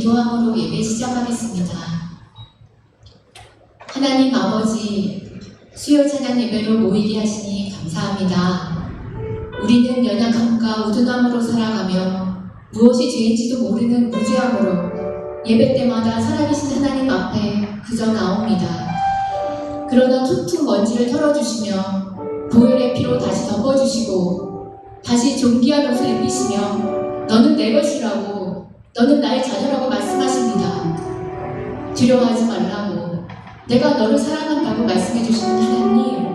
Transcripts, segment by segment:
기도함으로 예배 시작하겠습니다. 하나님 아버지, 수요 찬양 예배로 모이게 하시니 감사합니다. 우리는 연약함과 우둔함으로 살아가며 무엇이 죄인지도 모르는 무죄함으로 예배 때마다 살아계신 하나님 앞에 그저 나옵니다. 그러나 툭툭 먼지를 털어주시며 보혈의 피로 다시 덮어주시고 다시 존귀한 옷을 입히시며 너는 내 것이라고, 너는 나의 자녀라고 말씀하십니다. 두려워하지 말라고, 내가 너를 사랑한다고 말씀해 주시는 하나님,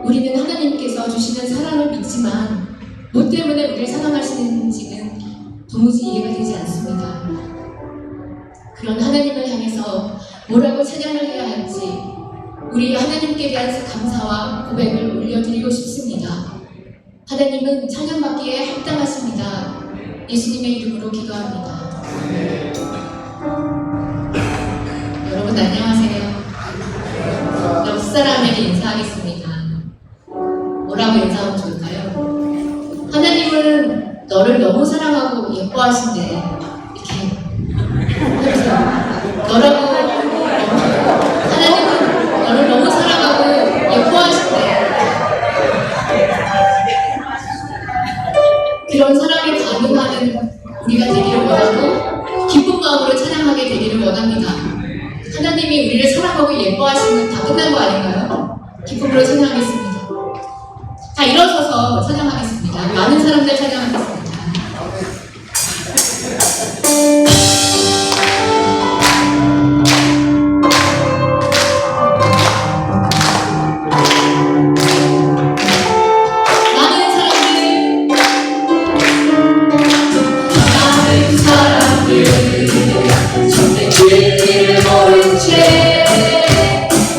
우리는 하나님께서 주시는 사랑을 믿지만 뭐 때문에 우리를 사랑하시는지는 도무지 이해가 되지 않습니다. 그런 하나님을 향해서 뭐라고 찬양을 해야 할지 우리 하나님께 대한 감사와 고백을 올려드리고 싶습니다. 하나님은 찬양받기에 합당하십니다. 예수님의 이름으로 기도합니다. 여러분 안녕하세요. 옆 사람에게 인사하겠습니다. 뭐라고 인사하면 좋을까요? 하나님은 너를 너무 사랑하고 예뻐하신대. 이렇게 해보세요. 너라고, 하나님은 너를 너무 사랑하고 예뻐하신대. 그런 사랑이 가능한 우리가 되기를 원하고 기쁜 마음으로 찬양하게 되기를 원합니다. 하나님이 우리를 사랑하고 예뻐하시면 다 끝난 거 아닌가요? 기쁨으로 찬양하겠습니다. 자, 일어서서 찬양하겠습니다. 많은 사람들 찬양하겠습니다.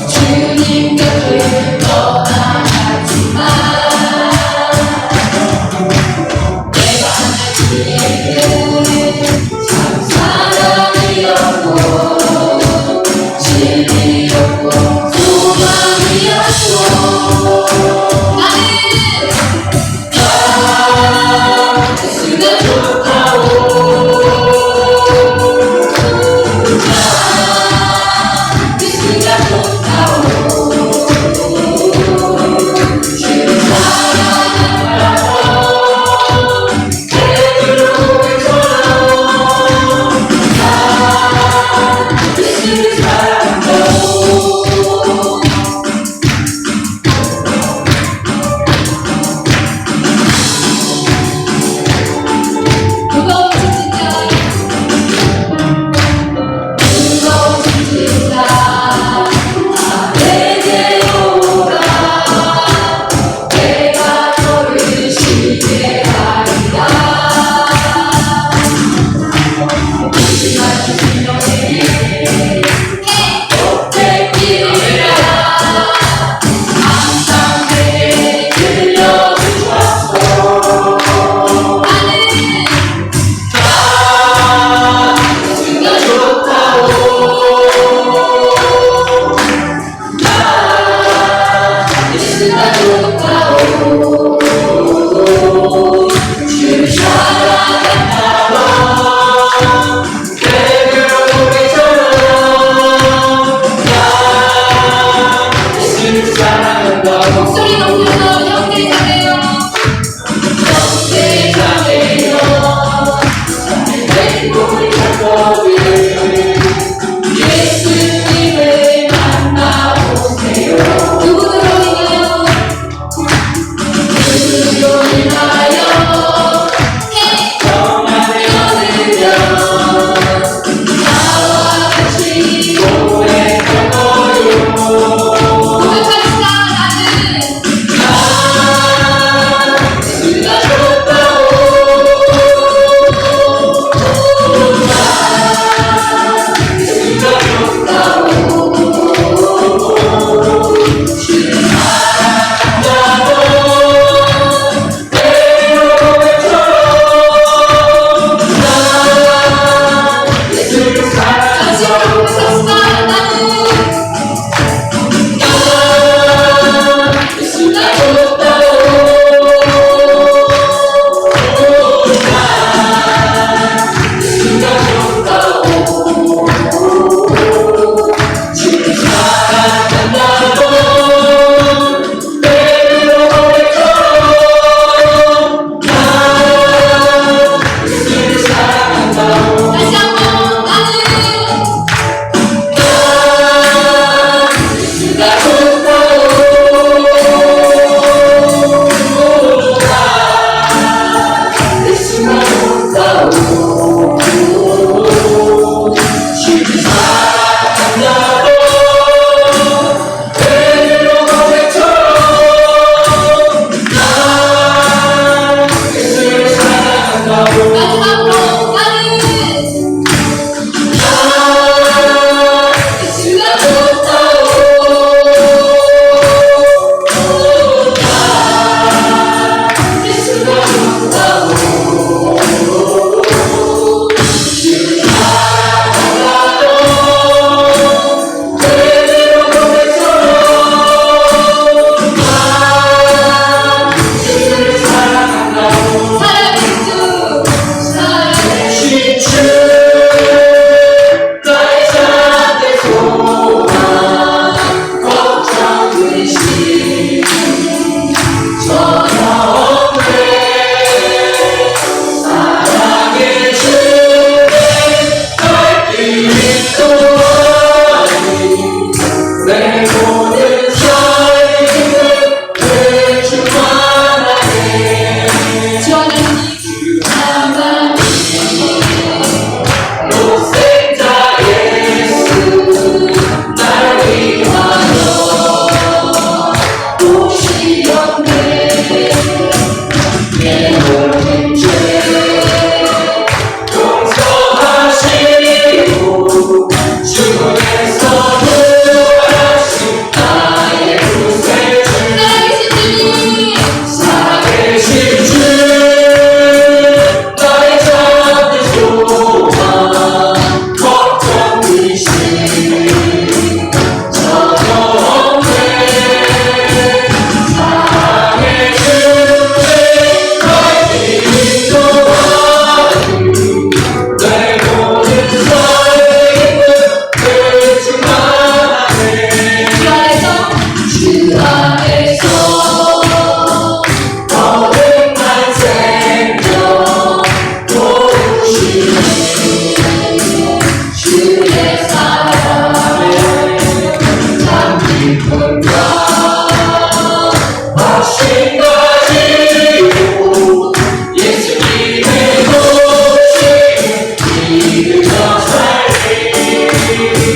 주님 곁을 떠나가지마.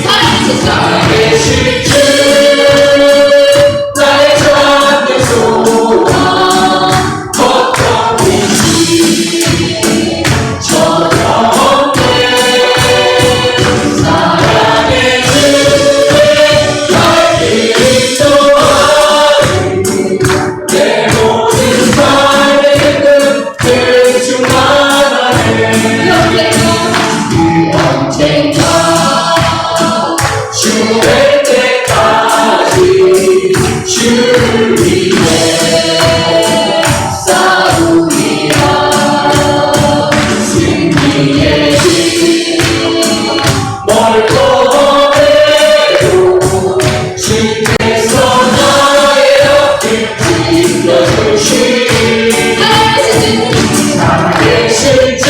살아계신 주 나의 참된 소망 어떤 빛이 전혀 없네 사랑의 주에 나의 인도하는 내 모든 삶의 끝을 충만하네 언젠가 주의 때까지 주를 위해 싸우리라 승리의 길 멀고 해도 주께서 나의 앞을 지켜주시리 살아계신 주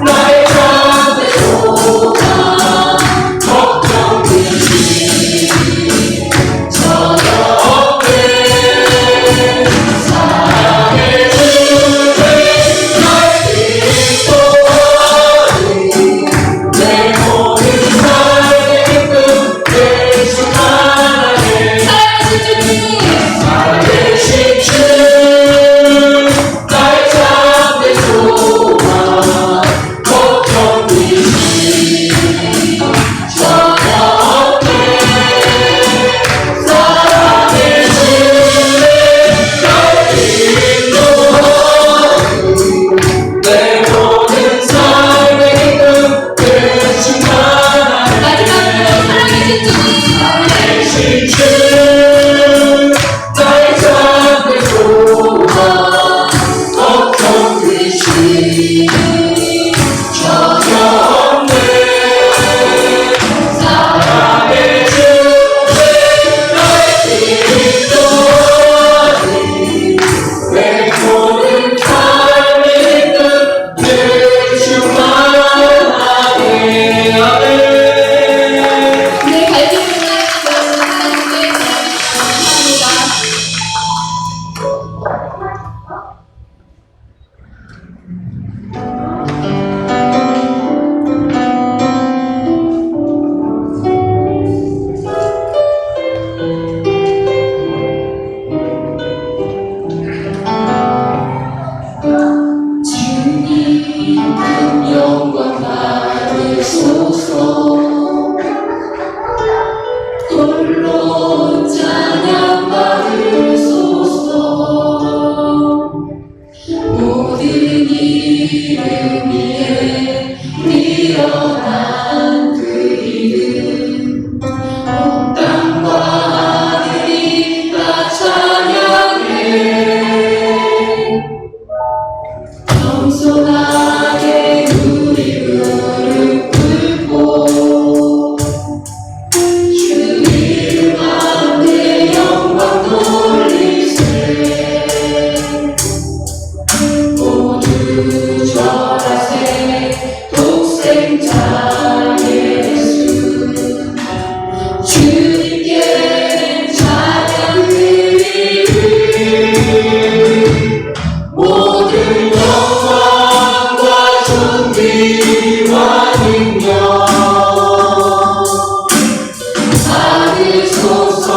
나의 참된 소망 걱정 없이 전혀 없네 사랑의 주를 나의 인도하니 내 모든 삶의 끝을 충만하네 살아계신 주 나의 참된 소망 걱정 없이 전혀 없네 사랑의 주를 나의 인도하니 내 모든 삶의 끝을 충만하네 살아계신 주 나의 참된 소망 걱정 없이 전혀 없네 사랑의 주를 나의 인도하니 내 모든 삶의 끝을 충만하네 아멘 네, 갈비뼈 하나님께 감사합니다. 주님 큰 영광 받으소서 홀로 찬양 받으소서 모든 이름 위에 뛰어난 그 이름 온 땅과 하늘이 다 찬양해 겸손하게 우리 무릎 꿇고 주 이름 앞에 영광 돌리세 모두 절하세 독생자 예수 주님께 찬양 드리리 모든 영광과 존귀와 능력 받으소서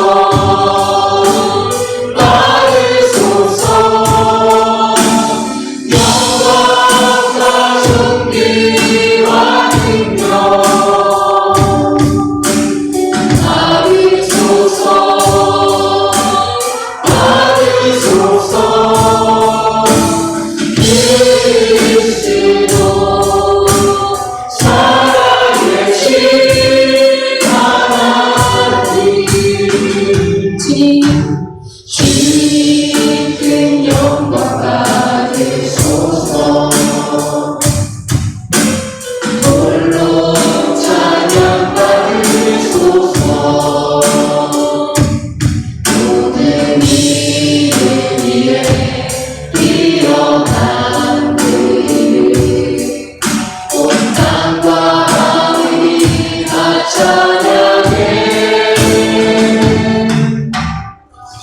받으소서 영광과 존귀와 능력 받으소서 받으소서 그리스도 살아계신 하나님 주님 큰 영광 받으소서 홀로 찬양 받으소서 모든 이름 위에 뛰어난 그 이름 온 땅과 하늘이 다 찬양해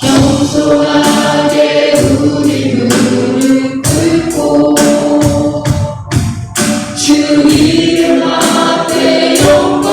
겸손하게 우리 무릎 꿇고 주 이름 앞에 영광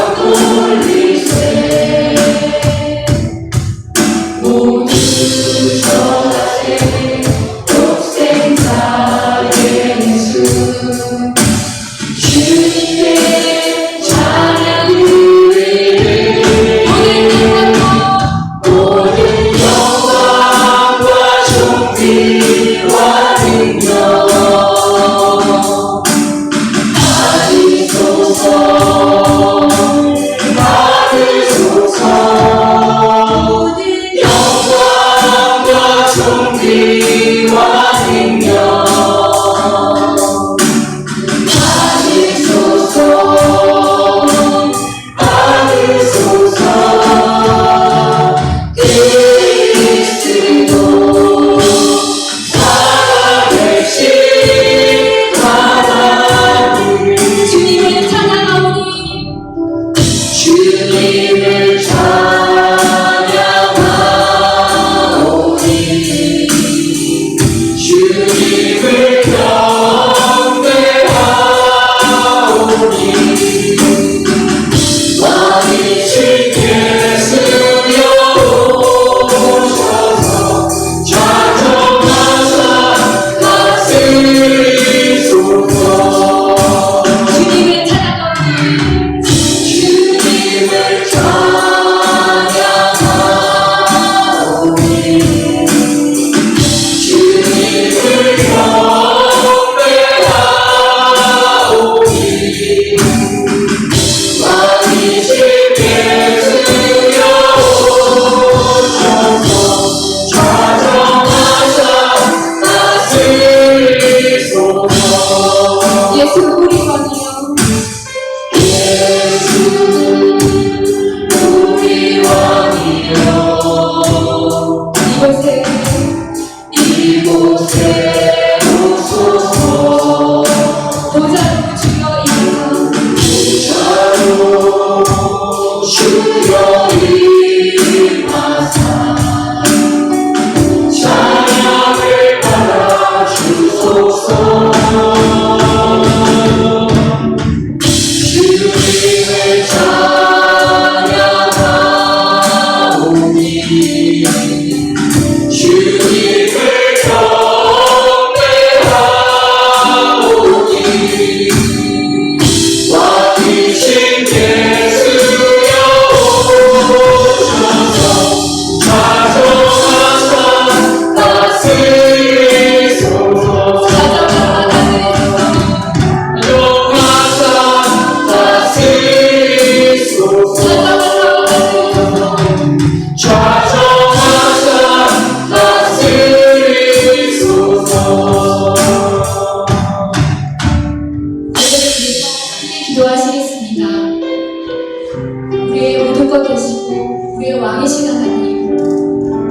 우리의 모든 것 되시고 우리의 왕이신 하나님,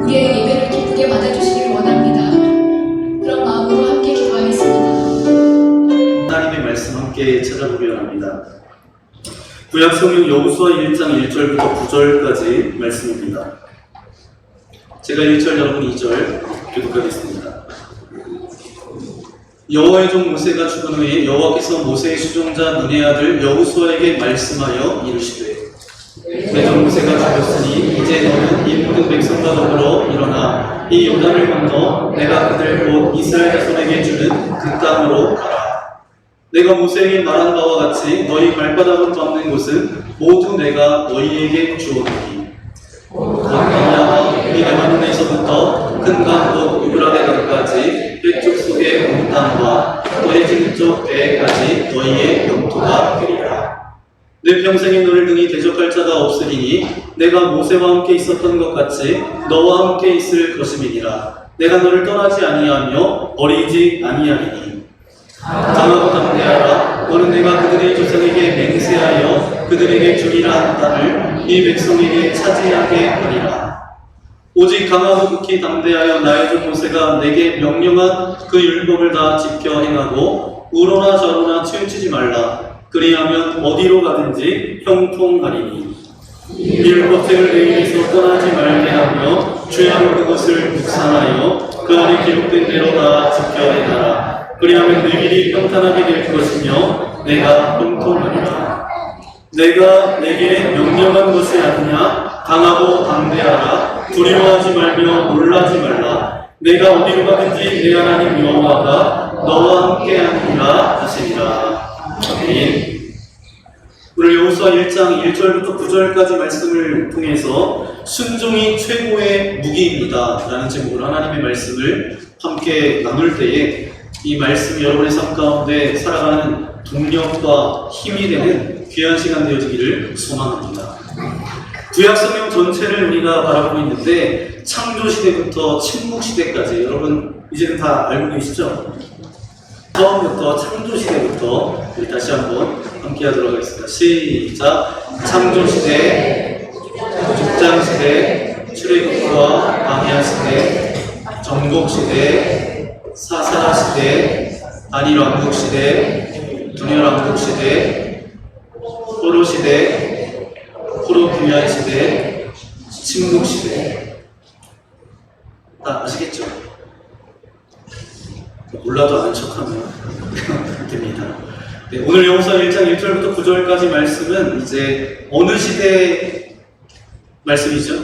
우리의 예배를 기쁘게 받아주시길 원합니다. 그런 마음으로 함께 기도하겠습니다. 하나님의 말씀 함께 찾아보려 합니다. 구약 성경 여호수아 1장 1절부터 9절까지 말씀입니다. 제가 1절, 여러분 2절 교독하겠습니다. 여호와의 종 모세가 죽은 후에 여호와께서 모세의 수종자 눈의 아들 여호수아에게 말씀하여 이르시되, 내 종 모세가 죽었으니 이제 너는 이 모든 백성과 더불어 일어나 이 요단을 건너 내가 그들 곧 이스라엘 자손에게 주는 그 땅으로 가라. 내가 모세에게 말한 바와 같이 너희 발바닥을 밟는 곳은 모두 내가 너희에게 주었노니 광야와 이 레바논에서부터 큰 강 곧 유브라데 강까지 일쪽 속의 온 땅과 너희 쪽 배까지 너희의 영토가 되리라. 내 평생에 너를 등이 대적할 자가 없으리니 내가 모세와 함께 있었던 것 같이 너와 함께 있을 것임이니라. 내가 너를 떠나지 아니하며 버리지 아니하리니 강하고 담대하라. 너는 내가 그들의 조상에게 맹세하여 그들에게 주리라 한 땅을 이 백성에게 차지하게 하리라. 오직 강하고 극히 담대하여 나의 종 모세가 내게 명령한 그 율법을 다 지켜 행하고 우로나 저로나 치우치지 말라. 그리하면 어디로 가든지 형통하리니 이 율법책을 내 입에서 떠나지 말게 하며 주야로 그것을 묵상하여 그 안에 기록된 대로 다 지켜 행하라. 그리하면 내 길이 평탄하게 될 것이며 내가 형통하리라. 내가 내게 명령한 것이 아니냐. 강하고 담대하라. 두려워하지 말며 놀라지 말라. 내가 어디로 가든지 내 하나님 여호와가 너와 함께하니라 하시니라. 아멘. 오늘 여호수아 1장 1절부터 9절까지 말씀을 통해서 순종이 최고의 무기입니다 라는 제목으로 하나님의 말씀을 함께 나눌 때에 이 말씀이 여러분의 삶 가운데 살아가는 동력과 힘이 되는 귀한 시간 되어지기를 소망합니다. 구약 성경 전체를 우리가 바라보고 있는데 창조 시대부터 침묵 시대까지 여러분 이제는 다 알고 계시죠? 처음부터 창조 시대부터 우리 다시 한번 함께 하도록 하겠습니다. 시작! 창조 시대, 족장 시대, 출애굽과 광야 시대, 정복 시대, 사사 시대, 단일 왕국 시대, 분열 왕국 시대, 포로 시대, 포로 귀환 시대, 침묵 시대. 다 아시겠죠? 몰라도 아는 척하면 됩니다. 네, 오늘 여호수아 1장 1절부터 9절까지 말씀은 이제 어느 시대 말씀이죠?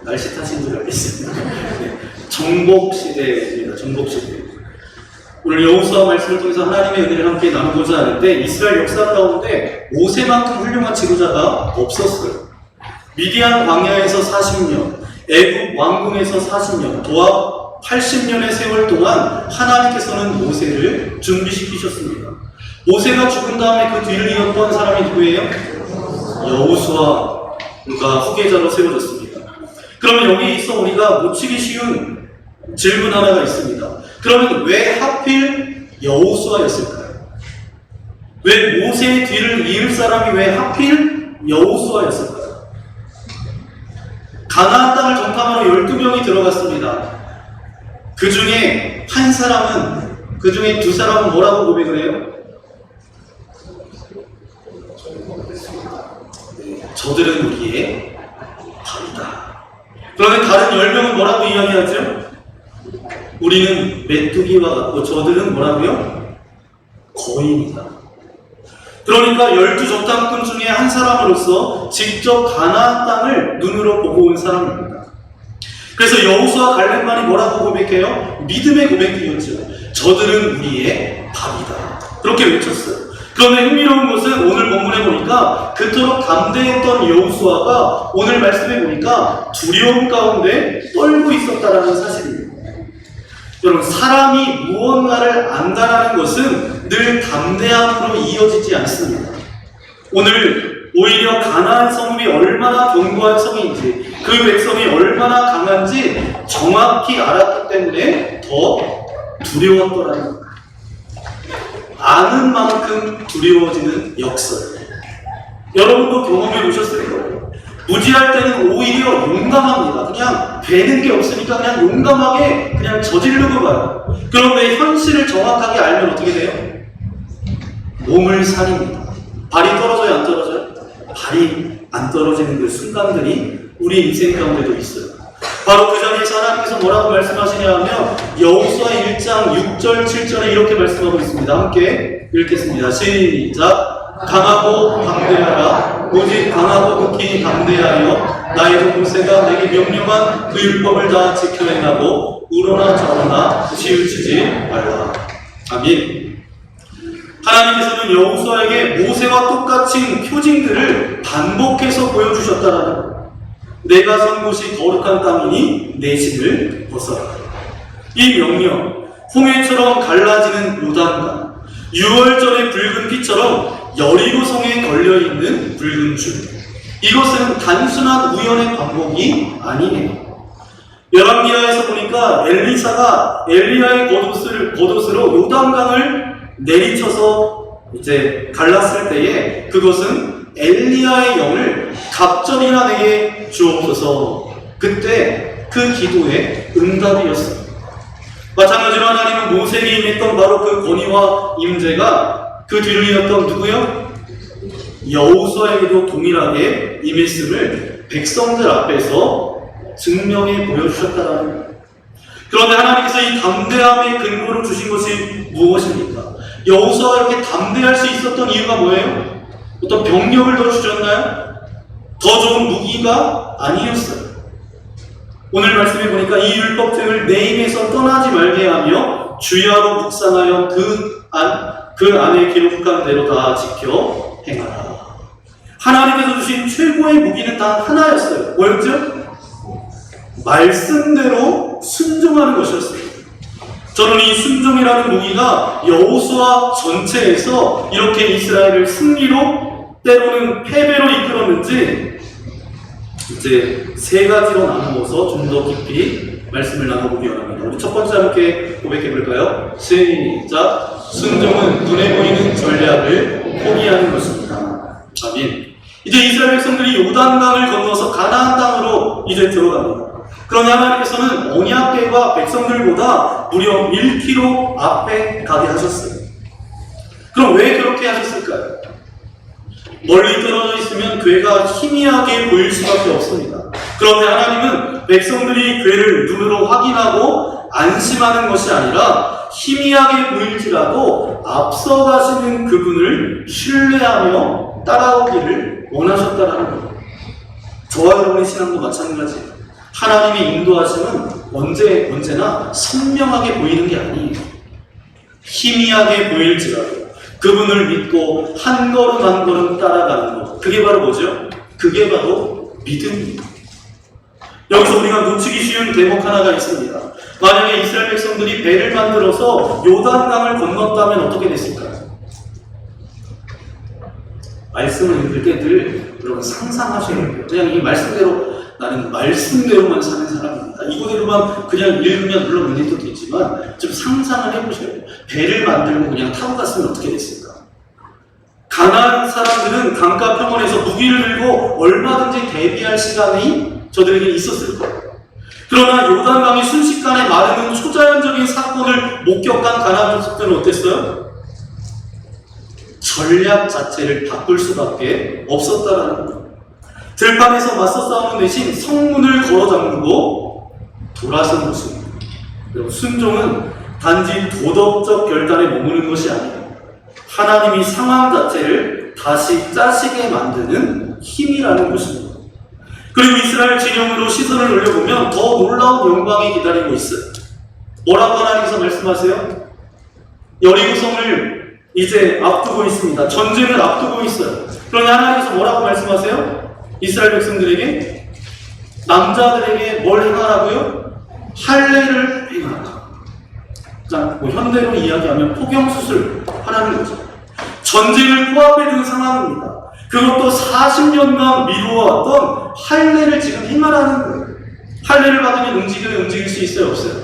날씨 타신 줄 알겠습니다. 네, 정복 시대입니다. 정복 시대. 오늘 여호수아 말씀을 통해서 하나님의 은혜를 함께 나누고자 하는데 이스라엘 역사 가운데 모세만큼 훌륭한 지도자가 없었어요. 미디안 광야에서 40년, 애굽 왕궁에서 40년, 도합 80년의 세월 동안 하나님께서는 모세를 준비시키셨습니다. 모세가 죽은 다음에 그 뒤를 이었던 사람이 누구예요? 여호수아가 후계자로 세워졌습니다. 그러면 여기서 우리가 놓치기 쉬운 질문 하나가 있습니다. 그러면 왜 하필 여호수아였을까요? 왜 모세의 뒤를 이을 사람이 왜 하필 여호수아였을까요? 가나안 땅을 정탐하러 12명이 들어갔습니다. 그 중에 한 사람은, 그 중에 두 사람은 뭐라고 고백을 해요? 저들은 우리의 밥이다. 그러면 다른 10명은 뭐라고 이야기하죠? 우리는 메뚜기와 같고 저들은 뭐라고요? 거인이다. 그러니까 12정탐꾼 중에 한 사람으로서 직접 가나안 땅을 눈으로 보고 온 사람입니다. 그래서 여호수아 갈렙만이 뭐라고 고백해요? 믿음의 고백이었죠. 저들은 우리의 밥이다. 그렇게 외쳤어요. 그런데 흥미로운 것은 오늘 본문에 보니까 그토록 담대했던 여호수아가 오늘 말씀에 보니까 두려움 가운데 떨고 있었다라는 사실입니다. 여러분, 사람이 무언가를 안다라는 것은 늘 담대함으로 이어지지 않습니다. 오늘 오히려 가나안 성읍이 얼마나 견고한 성인지, 그 백성이 얼마나 강한지 정확히 알았기 때문에 더 두려웠더라는 거예요. 아는 만큼 두려워지는 역설. 여러분도 경험해 보셨을 거예요. 무지할 때는 오히려 용감합니다. 그냥 되는 게 없으니까 그냥 용감하게 그냥 저지르고 가요. 그런데 현실을 정확하게 알면 어떻게 돼요? 몸을 사립니다. 발이 떨어져요, 안 떨어져요? 발이 안 떨어지는 그 순간들이 우리 인생 가운데도 있어요. 바로 그 자리에서 하나님께서 뭐라고 말씀하시냐 하면 여호수아 1장 6절 7절에 이렇게 말씀하고 있습니다. 함께 읽겠습니다. 시작. 강하고 담대하라. 오직 강하고 극히 담대하여 나의 종 모세가 내게 명령한 그 율법을 다 지켜 행하고 우러나 저러나 치우치지 말라. 아멘. 하나님께서는 여호수아에게 모세와 똑같은 표징들을 반복해서 보여주셨다라는 거예요. 내가 선 곳이 거룩한 땅이니 내 신을 벗어라. 이 명령, 홍해처럼 갈라지는 요단강, 6월절의 붉은 피처럼 여리고성에 걸려있는 붉은 줄, 이것은 단순한 우연의 반복이 아니에요. 열왕기하에서 보니까 엘리사가 엘리야의 겉옷으로 요단강을 내리쳐서 이제 갈랐을 때에 그것은 엘리야의 영을 갑절이나 내게 주옵소서. 그때 그 기도의 응답이었어요. 마찬가지로 하나님은 모세에게 임했던 바로 그 권위와 임재가 그 뒤를 이었던 누구요? 여호수아에게도 동일하게 임했음을 백성들 앞에서 증명해 보여주셨다는 거예요. 그런데 하나님께서 이 담대함의 근거로 주신 것이 무엇입니까? 여호수아가 이렇게 담대할 수 있었던 이유가 뭐예요? 어떤 병력을 더 주셨나요? 더 좋은 무기가 아니었어요. 오늘 말씀해 보니까 이 율법책을 내 입에서 떠나지 말게 하며 주야로 묵상하여 그 안에 기록한 대로 다 지켜 행하라. 하나님께서 주신 최고의 무기는 단 하나였어요. 뭐였죠? 말씀대로 순종하는 것이었어요. 저는 이 순종이라는 무기가 여호수아 전체에서 이렇게 이스라엘을 승리로 때로는 패배로 이끌었는지 이제 세 가지로 나누어서 좀 더 깊이 말씀을 나눠보기 원합니다. 우리 첫 번째 함께 고백해 볼까요? 시작. 순종은 눈에 보이는 전략을 포기하는 것입니다. 아멘. 이제 이스라엘 백성들이 요단강을 건너서 가나안 땅으로 이제 들어갑니다. 그러나 하나님께서는 언약궤가 백성들보다 무려 1km 앞에 가게 하셨어요. 그럼 왜 그렇게 하셨을까요? 멀리 떨어져 있으면 궤가 희미하게 보일 수밖에 없습니다. 그런데 하나님은 백성들이 궤를 눈으로 확인하고 안심하는 것이 아니라 희미하게 보일지라도 앞서가시는 그분을 신뢰하며 따라오기를 원하셨다는 거예요. 저와 여러분의 신앙도 마찬가지예요. 하나님의 인도하심은 언제나 선명하게 보이는 게 아니에요. 희미하게 보일지라도 그분을 믿고 한 걸음 한 걸음 따라가는 것. 그게 바로 뭐죠? 그게 바로 믿음입니다. 여기서 우리가 놓치기 쉬운 대목 하나가 있습니다. 만약에 이스라엘 백성들이 배를 만들어서 요단강을 건넜다면 어떻게 됐을까요? 말씀을 읽을 때 늘 여러분 상상하셔야 돼요. 그냥 이 말씀대로 나는 말씀대로만 사는 사람입니다. 이거대로만 그냥 읽으면 물론 은혜도 되지만 좀 상상을 해보셔야 돼요. 배를 만들고 그냥 타고 갔으면 어떻게 됐을까? 가나안 사람들은 강가 평원에서 무기를 들고 얼마든지 대비할 시간이 저들에게 있었을 거예요. 그러나 요단강이 순식간에 마르는 초자연적인 사건을 목격한 가나안 족속들은 어땠어요? 전략 자체를 바꿀 수밖에 없었다라는 거예요. 들판에서 맞서 싸우는 대신 성문을 걸어 잠그고 돌아선 모습입니다. 순종은 단지 도덕적 결단에 머무는 것이 아니에요. 하나님이 상황 자체를 다시 짜시게 만드는 힘이라는 것입니다. 그리고 이스라엘 진영으로 시선을 올려보면 더 놀라운 영광이 기다리고 있어요. 뭐라고 하나님께서 말씀하세요? 여리고성을 이제 앞두고 있습니다. 전쟁을 앞두고 있어요. 그러나 하나님께서 뭐라고 말씀하세요? 이스라엘 백성들에게, 남자들에게 뭘 행하라고요? 할례를 행하라. 자, 현대로 이야기하면 포경수술 하라는 거죠. 전쟁을 코앞에 둔 상황입니다. 그것도 40년간 미루어왔던 할례를 지금 행하라는 거예요. 할례를 받으면 움직일 수 있어요, 없어요?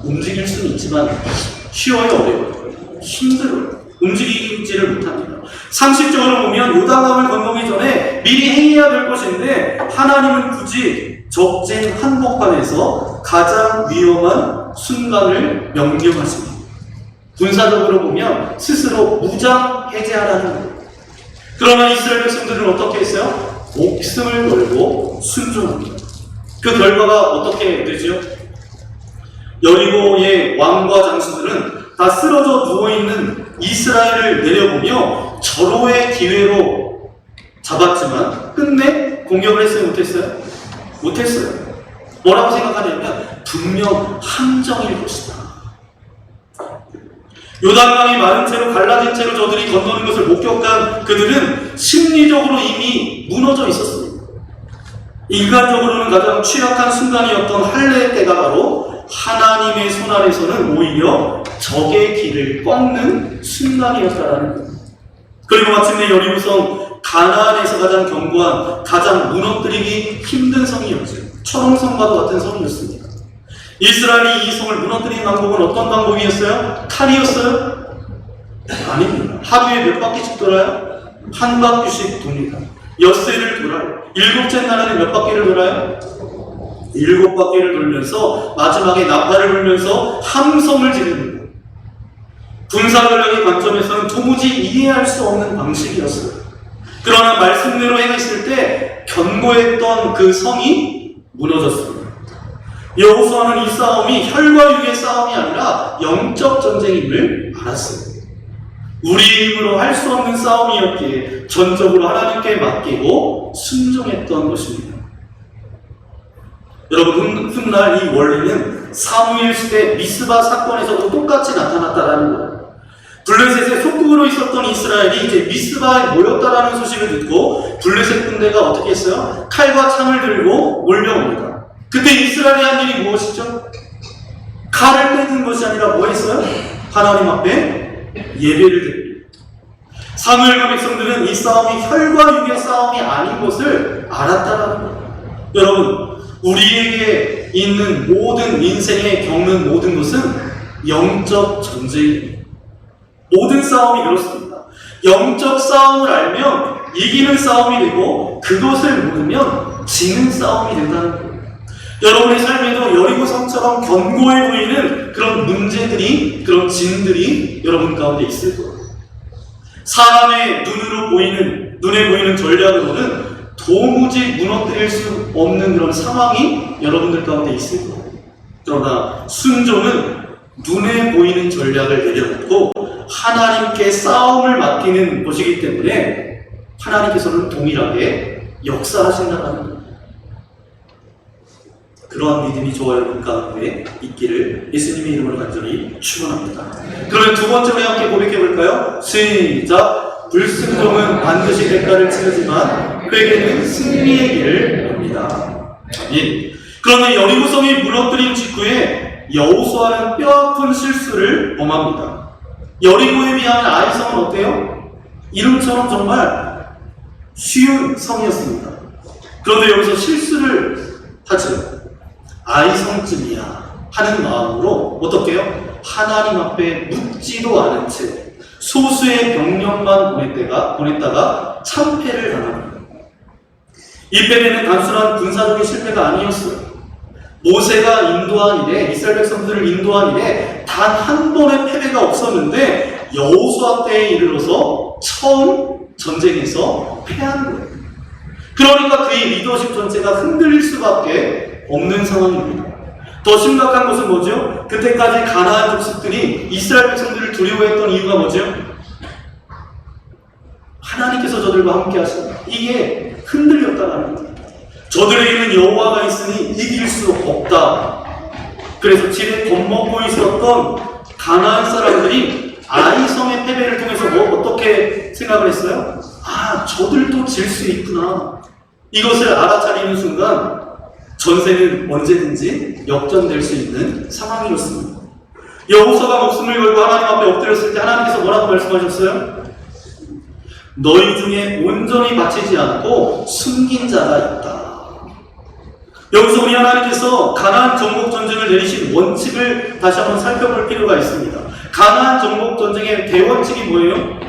움직일 수는 있지만 쉬워요, 어려워요? 힘들어요. 움직이지를 못합니다. 상식적으로 보면 요단강을 건너기 전에 미리 행해야 될 것인데 하나님은 굳이 적진 한복판에서 가장 위험한 순간을 명령하십니다. 군사적으로 보면 스스로 무장 해제하라는 거예요. 그러나 이스라엘 백성들은 어떻게 했어요? 목숨을 걸고 순종합니다. 그 결과가 어떻게 되죠? 여리고의 왕과 장수들은 다 쓰러져 누워있는 이스라엘을 내려보며 절호의 기회로 잡았지만 끝내 공격을 했어요? 못했어요? 못했어요. 뭐라고 생각하냐면 분명 함정일 것이다. 요단강이 마른 채로 갈라진 채로 저들이 건너는 것을 목격한 그들은 심리적으로 이미 무너져 있었습니다. 인간적으로는 가장 취약한 순간이었던 할례 때가 바로 하나님의 손 아래서는 오히려 적의 길을 꺾는 순간이었다라는 겁니다. 그리고 마침내 여리고성 가나안에서 가장 견고한, 가장 무너뜨리기 힘든 성이었죠. 초롱성과도 같은 성이었습니다. 이스라엘이 이 성을 무너뜨린 방법은 어떤 방법이었어요? 칼이었어요? 아닙니다. 하루에 몇 바퀴씩 돌아요? 한 바퀴씩 돕니다. 엿새를 돌아요. 7째 나라는 몇 바퀴를 돌아요? 7바퀴를 돌면서 마지막에 나팔을 불면서 함성을 지릅니다. 군사전략의 관점에서는 도무지 이해할 수 없는 방식이었어요. 그러나 말씀대로 행했을 때 견고했던 그 성이 무너졌습니다. 여호수아는 이 싸움이 혈과 육의 싸움이 아니라 영적 전쟁임을 알았어요. 우리의 힘으로 할 수 없는 싸움이었기에 전적으로 하나님께 맡기고 순종했던 것입니다. 여러분, 훗날 이 원리는 사무엘 시대 미스바 사건에서도 똑같이 나타났다라는 거예요. 블레셋의 속국으로 있었던 이스라엘이 이제 미스바에 모였다라는 소식을 듣고 블레셋 군대가 어떻게 했어요? 칼과 창을 들고 몰려옵니다. 그때 이스라엘이 한 일이 무엇이죠? 칼을 빼는 것이 아니라 뭐 했어요? 하나님 앞에 예배를 드립니다. 사무엘과 백성들은 이 싸움이 혈과 육의 싸움이 아닌 것을 알았다라는 거예요. 여러분, 우리에게 있는 모든 인생에 겪는 모든 것은 영적 전쟁입니다. 모든 싸움이 그렇습니다. 영적 싸움을 알면 이기는 싸움이 되고 그것을 모르면 지는 싸움이 된다는 거예요. 여러분의 삶에도 여리고성처럼 견고해 보이는 그런 문제들이, 그런 진들이 여러분 가운데 있을 거예요. 사람의 눈에 보이는 전략으로는 도무지 무너뜨릴 수 없는 그런 상황이 여러분들 가운데 있을 거예요. 그러나 순종은 눈에 보이는 전략을 내려놓고 하나님께 싸움을 맡기는 것이기 때문에 하나님께서는 동일하게 역사하신다는 거예요. 그러한 믿음이 저와 여러분 가운데 있기를 예수님의 이름으로 간절히 축원합니다. 그러면 두 번째로 함께 고백해 볼까요? 시작! 불순종은 반드시 대가를 치르지만 회개는 승리의 길을 엽니다. 아멘. 그런데 여리고성이 무너뜨린 직후에 여호수아는 뼈아픈 실수를 범합니다. 여리고에 비하면 아이성은 어때요? 이름처럼 정말 쉬운 성이었습니다. 그런데 여기서 실수를 하죠. 아이성쯤이야 하는 마음으로 어떻게 해요? 하나님 앞에 묻지도 않은 채 소수의 병력만 보냈다가 참패를 당합니다. 이 패배는 단순한 군사적인 실패가 아니었어요. 모세가 인도한 이래, 이스라엘 백성들을 인도한 이래 단 한 번의 패배가 없었는데 여호수아 때에 이르러서 처음 전쟁에서 패한 거예요. 그러니까 그의 리더십 전체가 흔들릴 수밖에 없는 상황입니다. 더 심각한 것은 뭐죠? 그때까지 가나안 족속들이 이스라엘 백성들을 두려워했던 이유가 뭐죠? 하나님께서 저들과 함께 하신다. 이게 흔들렸다는 거예요. 저들에게는 여호와가 있으니 이길 수 없다. 그래서 지레 겁먹고 있었던 가나안 사람들이 아이성의 패배를 통해서 어떻게 생각을 했어요? 아, 저들도 질 수 있구나. 이것을 알아차리는 순간 전세는 언제든지 역전될 수 있는 상황이었습니다. 여호수아가 목숨을 걸고 하나님 앞에 엎드렸을 때 하나님께서 뭐라고 말씀하셨어요? 너희 중에 온전히 바치지 않고 숨긴 자가 있다. 여기서 우리 하나님께서 가나안 정복 전쟁을 내리신 원칙을 다시 한번 살펴볼 필요가 있습니다. 가나안 정복 전쟁의 대원칙이 뭐예요?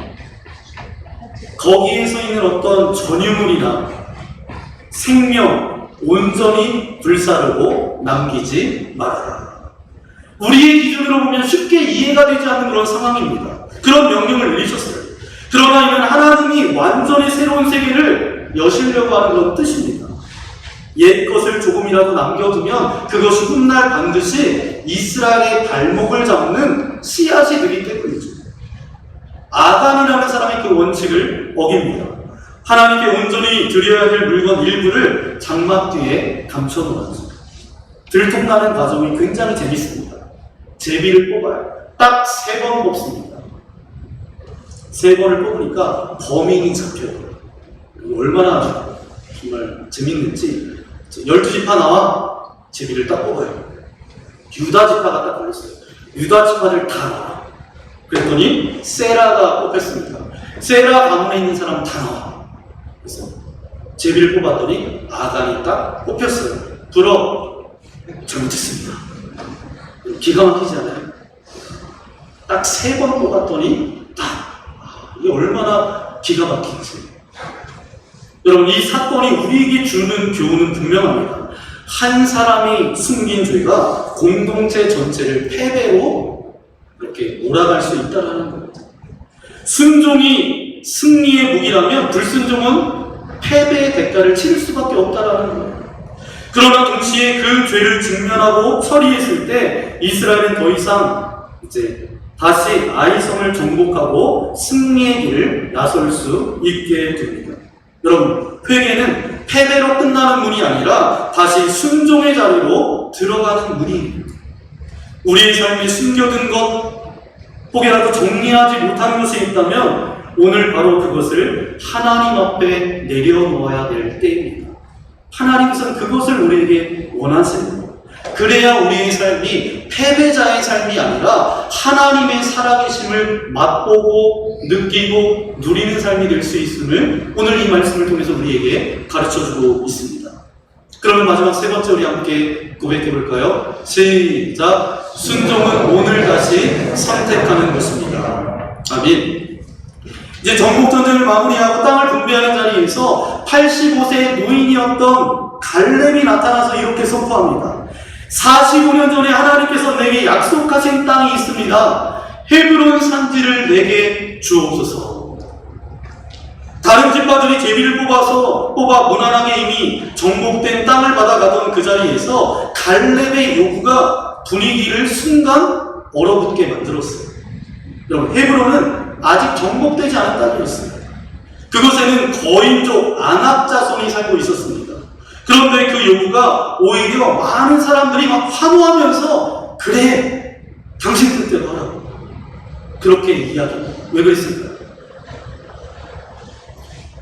거기에서 있는 어떤 전유물이나 생명 온전히 불사르고 남기지 말아라. 우리의 기준으로 보면 쉽게 이해가 되지 않는 그런 상황입니다. 그런 명령을 내리셨어요. 그러나 이는 하나님이 완전히 새로운 세계를 여시려고 하는 그런 뜻입니다. 옛 것을 조금이라도 남겨두면 그것이 훗날 반드시 이스라엘의 발목을 잡는 씨앗이 되기 때문이죠. 아간이라는 사람이 그 원칙을 어깁니다. 하나님께 온전히 드려야 될 물건 일부를 장막 뒤에 감춰놓았죠. 들통나는 과정이 굉장히 재밌습니다. 제비를 뽑아요. 딱 3번 뽑습니다. 3번을 뽑으니까 범인이 잡혀요. 얼마나 정말 재밌는지 12지파 나와 제비를 딱 뽑아요. 유다지파가 딱 걸렸어요. 유다지파를 다 나와. 그랬더니 세라가 뽑혔습니다. 세라 가문에 있는 사람 다 나와. 그래서 제비를 뽑았더니 아간이 딱 뽑혔어요. 불어 잘못했습니다. 기가 막히지 않아요? 딱 3번 뽑았더니 이게 얼마나 기가 막힌지. 여러분, 이 사건이 우리에게 주는 교훈은 분명합니다. 한 사람이 숨긴 죄가 공동체 전체를 패배로 이렇게 몰아갈 수 있다는 거예요. 순종이 승리의 무기라면 불순종은 패배의 대가를 치를 수밖에 없다는 거예요. 그러나 동시에 그 죄를 직면하고 처리했을 때 이스라엘은 더 이상 이제 다시 아이성을 정복하고 승리의 길을 나설 수 있게 됩니다. 여러분, 회개는 패배로 끝나는 문이 아니라 다시 순종의 자리로 들어가는 문입니다. 우리의 삶에 숨겨둔 것, 혹여라도 정리하지 못한 것이 있다면 오늘 바로 그것을 하나님 앞에 내려놓아야 될 때입니다. 하나님께서는 그것을 우리에게 원하십니다. 그래야 우리의 삶이 패배자의 삶이 아니라 하나님의 살아계심을 맛보고 느끼고 누리는 삶이 될 수 있음을 오늘 이 말씀을 통해서 우리에게 가르쳐주고 있습니다. 그러면 마지막 3번째 우리 함께 고백해 볼까요? 시작! 순종은 오늘 다시 선택하는 것입니다. 아멘. 이제 정복전쟁을 마무리하고 땅을 분배하는 자리에서 85세의 노인이었던 갈렙이 나타나서 이렇게 선포합니다. 45년 전에 하나님께서 내게 약속하신 땅이 있습니다. 헤브론 산지를 내게 주옵소서. 다른 지파들이 제비를 뽑아 무난하게 이미 정복된 땅을 받아가던 그 자리에서 갈렙의 요구가 분위기를 순간 얼어붙게 만들었어요. 여러분, 헤브론은 아직 정복되지 않은 땅이었어요. 그곳에는 거인족 아낙 자손이 살고 있었습니다. 그런데 그 요구가 오히려 많은 사람들이 막 환호하면서 그래, 당신 뜻대로 하라고 그렇게 이야기합니다. 왜 그랬을까요?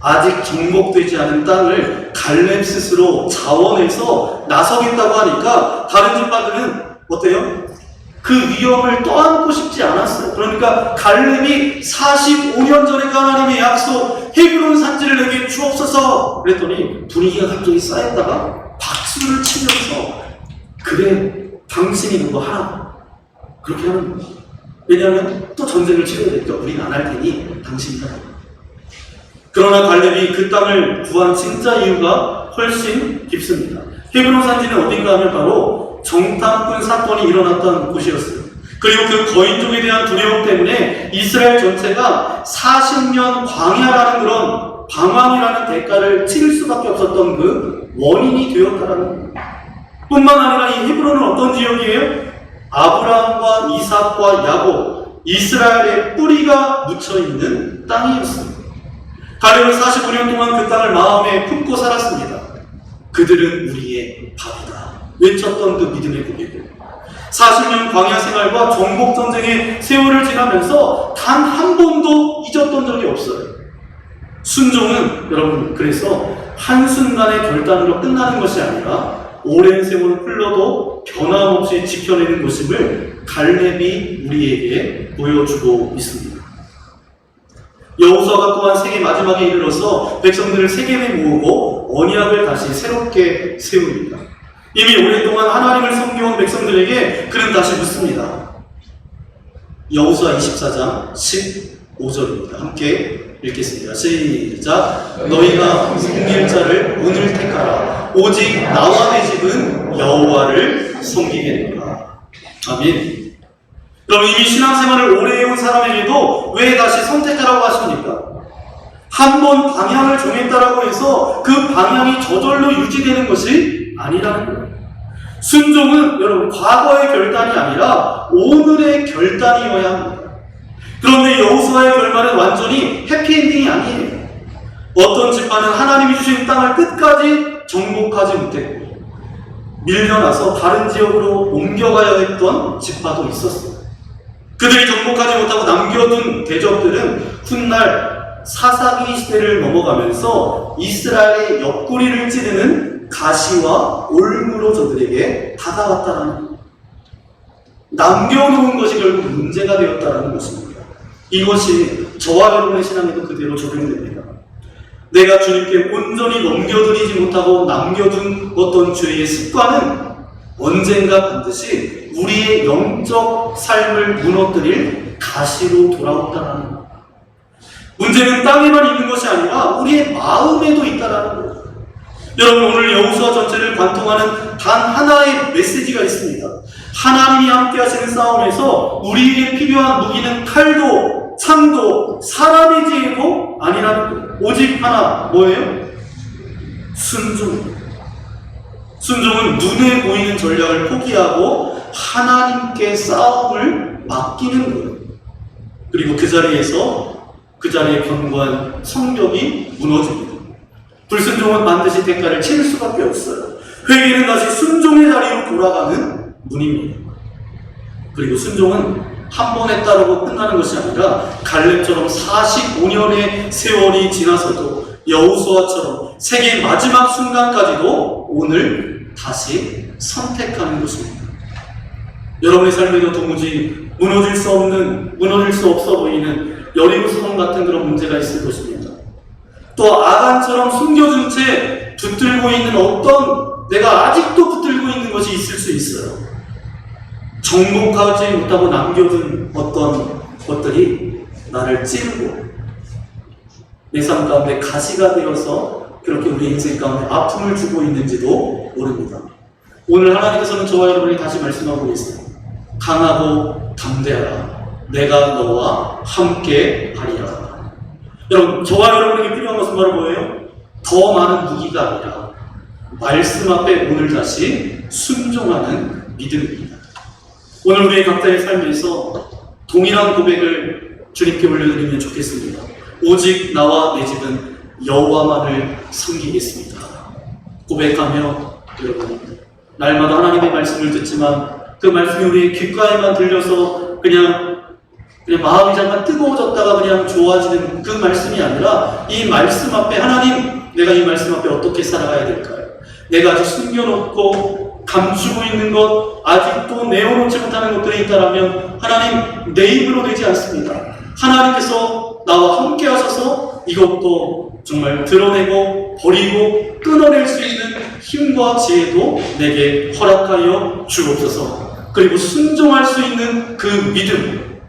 아직 정복되지 않은 땅을 갈렙 스스로 자원해서 나서겠다고 하니까 다른 지파들은 어때요? 그 위험을 떠안고 싶지 않았어요. 그러니까 갈렙이 45년 전에 하나님의 약속 헤브론 산지를 내게 주옵소서 그랬더니 분위기가 갑자기 쌓였다가 박수를 치면서 그래, 당신이 그거 하라고 그렇게 하는 거예요. 왜냐하면 또 전쟁을 치러야 되니까 우리는 안 할 테니 당신이 하라고. 그러나 갈렙이 그 땅을 구한 진짜 이유가 훨씬 깊습니다. 헤브론 산지는 어딘가 하면 바로 정탐꾼 사건이 일어났던 곳이었어요. 그리고 그 거인족에 대한 두려움 때문에 이스라엘 전체가 40년 광야라는 그런 방황이라는 대가를 치를 수밖에 없었던 그 원인이 되었다라는 거예요. 뿐만 아니라 이 헤브론은 어떤 지역이에요? 아브라함과 이삭과 야곱, 이스라엘의 뿌리가 묻혀있는 땅이었습니다. 갈렙은 45년 동안 그 땅을 마음에 품고 살았습니다. 그들은 우리의 밥이다 외쳤던 그 믿음의 고백을 40년 광야 생활과 정복전쟁의 세월을 지나면서 단 한 번도 잊었던 적이 없어요. 순종은 여러분 그래서 한순간의 결단으로 끝나는 것이 아니라 오랜 세월 흘러도 변함없이 지켜내는 것임을 갈렙이 우리에게 보여주고 있습니다. 여호수아가 또한 세계 마지막에 이르러서 백성들을 세겜에 모으고 언약을 다시 새롭게 세웁니다. 이미 오랫동안 하나님을 섬겨온 백성들에게 그는 다시 묻습니다. 여호수아 24장 15절입니다. 함께 읽겠습니다. 시작. 너희가 섬길 자를 오늘 택하라. 오직 나와 내 집은 여호와를 섬기겠노라. 아멘. 그럼 이미 신앙생활을 오래 해온 사람에게도 왜 다시 선택하라고 하십니까? 한 번 방향을 정했다라고 해서 그 방향이 저절로 유지되는 것이 아니라는 거예요. 순종은 여러분 과거의 결단이 아니라 오늘의 결단이어야 합니다. 그런데 여호수아의 결말은 완전히 해피엔딩이 아니에요. 어떤 지파는 하나님이 주신 땅을 끝까지 정복하지 못했고 밀려나서 다른 지역으로 옮겨가야 했던 지파도 있었어요. 그들이 정복하지 못하고 남겨둔 대적들은 훗날 사사기 시대를 넘어가면서 이스라엘의 옆구리를 찌르는 가시와 올무로 저들에게 다가왔다라는 거예요. 남겨놓은 것이 결국 문제가 되었다라는 것입니다. 이것이 저와 여러분의 신앙에도 그대로 적용됩니다. 내가 주님께 온전히 넘겨드리지 못하고 남겨둔 어떤 죄의 습관은 언젠가 반드시 우리의 영적 삶을 무너뜨릴 가시로 돌아온다는 것. 문제는 땅에만 있는 것이 아니라 우리의 마음에도 있다는 것. 여러분, 오늘 여호수아 전체를 관통하는 단 하나의 메시지가 있습니다. 하나님이 함께 하시는 싸움에서 우리에게 필요한 무기는 칼도 창도 사람의 지혜도 아니라는 것. 오직 하나, 뭐예요? 순종. 순종은 눈에 보이는 전략을 포기하고 하나님께 싸움을 맡기는 거예요. 그리고 그 자리에 견고한 성벽이 무너집니다. 불순종은 반드시 대가를 치를 수밖에 없어요. 회개는 다시 순종의 자리로 돌아가는 문입니다. 그리고 순종은 한 번 했다라고 끝나는 것이 아니라 갈렙처럼 45년의 세월이 지나서도 여호수아처럼 생의 마지막 순간까지도 오늘 다시 선택하는 것입니다. 여러분의 삶에도 도무지 무너질 수 없어 보이는 여리고 소돔 같은 그런 문제가 있을 것입니다. 또 아간처럼 숨겨둔 채 붙들고 있는 어떤 내가 아직도 붙들고 있는 것이 있을 수 있어요. 정복하지 못하고 남겨둔 어떤 것들이 나를 찌르고 내 삶 가운데 가시가 되어서 그렇게 우리 인생 가운데 아픔을 주고 있는지도 모릅니다. 오늘 하나님께서는 저와 여러분이 다시 말씀하고 계세요. 강하고 담대하라. 내가 너와 함께 하리라. 여러분, 저와 여러분에게 필요한 것은 바로 뭐예요? 더 많은 무기가 아니라 말씀 앞에 오늘 다시 순종하는 믿음입니다. 오늘 우리의 각자의 삶에서 동일한 고백을 주님께 올려드리면 좋겠습니다. 오직 나와 내 집은 여호와만을 섬기겠습니다. 고백하며 여러분, 날마다 하나님의 말씀을 듣지만 그 말씀이 우리의 귓가에만 들려서 그냥 마음이 잠깐 뜨거워졌다가 그냥 좋아지는 그 말씀이 아니라 이 말씀 앞에 하나님, 내가 이 말씀 앞에 어떻게 살아가야 될까요? 내가 아직 숨겨놓고 감추고 있는 것, 아직도 내어놓지 못하는 것들이 있다면 하나님, 내 입으로 되지 않습니다. 하나님께서 나와 함께 하셔서 이것도 정말 드러내고 버리고 끊어낼 수 있는 힘과 지혜도 내게 허락하여 주옵소서. 그리고 순종할 수 있는 그 믿음.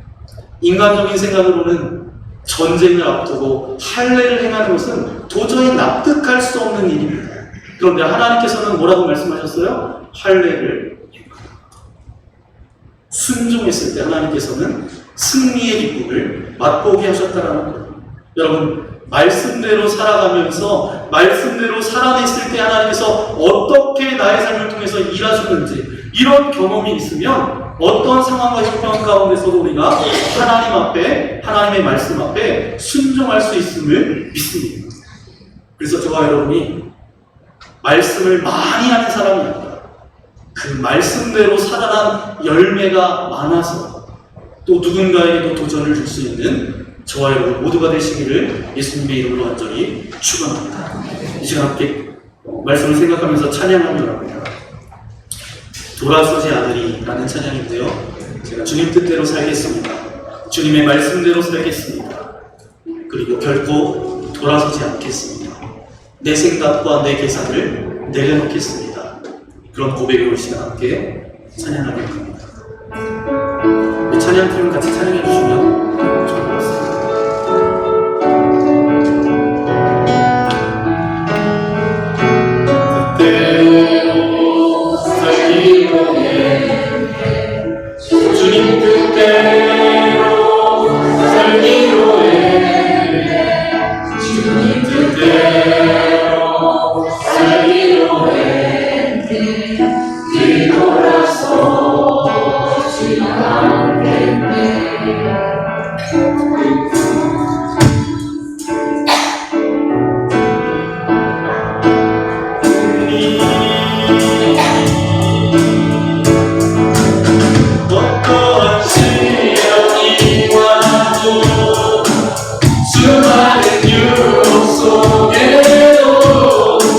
인간적인 생각으로는 전쟁을 앞두고 할례를 행하는 것은 도저히 납득할 수 없는 일입니다. 그런데 하나님께서는 뭐라고 말씀하셨어요? 할례를 순종했을 때 하나님께서는 승리의 기쁨을 맛보게 하셨다라는 거예요. 여러분, 말씀대로 살아가면서 말씀대로 살아냈을 때 하나님께서 어떻게 나의 삶을 통해서 일하셨는지 이런 경험이 있으면 어떤 상황과 형편 가운데서도 우리가 하나님 앞에, 하나님의 말씀 앞에 순종할 수 있음을 믿습니다. 그래서 저와 여러분이 말씀을 많이 하는 사람이 아니라 그 말씀대로 살아난 열매가 많아서 또 누군가에게도 도전을 줄 수 있는 저와 여러분 모두가 되시기를 예수님의 이름으로 간절히 축원합니다. 이 시간 함께 말씀을 생각하면서 찬양하며 합니다. 돌아서지 않으리라는 찬양인데요. 제가 주님 뜻대로 살겠습니다. 주님의 말씀대로 살겠습니다. 그리고 결코 돌아서지 않겠습니다. 내 생각과 내 계산을 내려놓겠습니다. 그런 고백으로 이 시간 함께 찬양하며 합니다. 찬양 한 팀 같이 찬양해 주시면 좋을 것 같습니다. 그때로 살기로 해 주님 뜻대로 살기로 해 주님 뜻대로 살기로 해 뒤돌아서지 않겠네. 어떠한 시련이 와도 수많은 유혹 속에도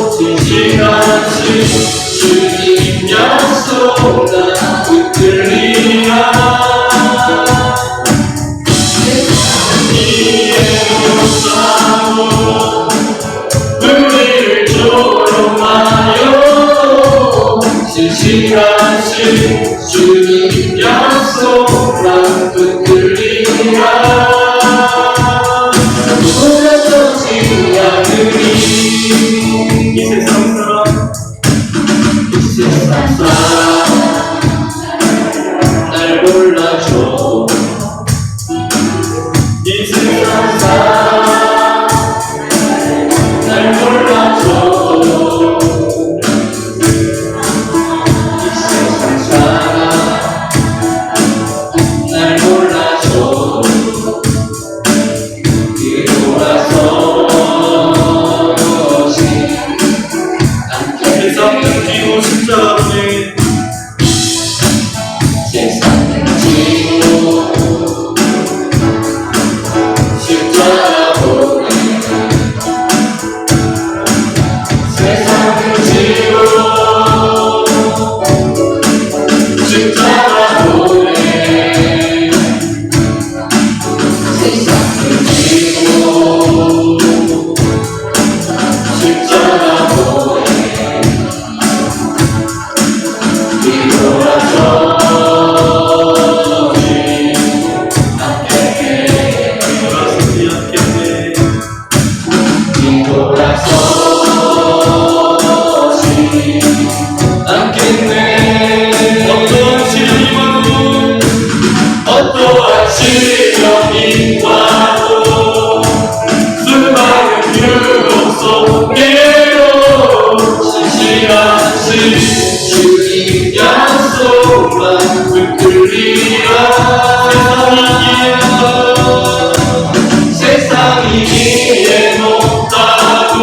진실하신 주님 약속 나 붙들리라. 이에 못사고 우리를 조롱하여도 진실하신 주님 약속 난 붙들리라. 무너져지 않으리. 이 세상 사람 이 세상 사람 날 몰라줘. 이 세상 사람 날 몰라줘. 이 세상 사람 날 몰라줘. 뒤돌아서지 세상 뒤로 십자가 보내 세상을 지고 십자가 보내 세상을 지고 십자가 보내 세상을 지고 십자가 보내 뒤돌아서지 않겠네. 돌아서지 않겠네. 뒤돌아서지 않겠네. 어떠한 시련이 와도 어떠한 시련이 와도 수많은 유혹 속에도 신실하신 주님 약속만 붙들리라. 세상이 이해 못하고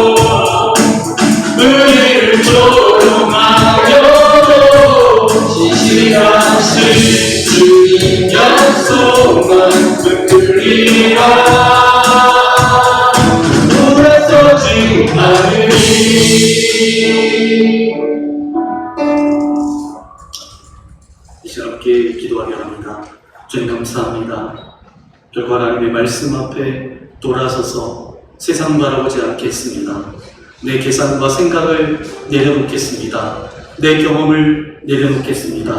우리를 조롱하여도 신실하신 주님 약속만 붙들리라. 돌아서지 않으리. 이 시간 함께 기도하려 합니다. 주님 감사합니다. 결국 하나님의 말씀 앞에 돌아서서 세상 바라보지 않겠습니다. 내 계산과 생각을 내려놓겠습니다. 내 경험을 내려놓겠습니다.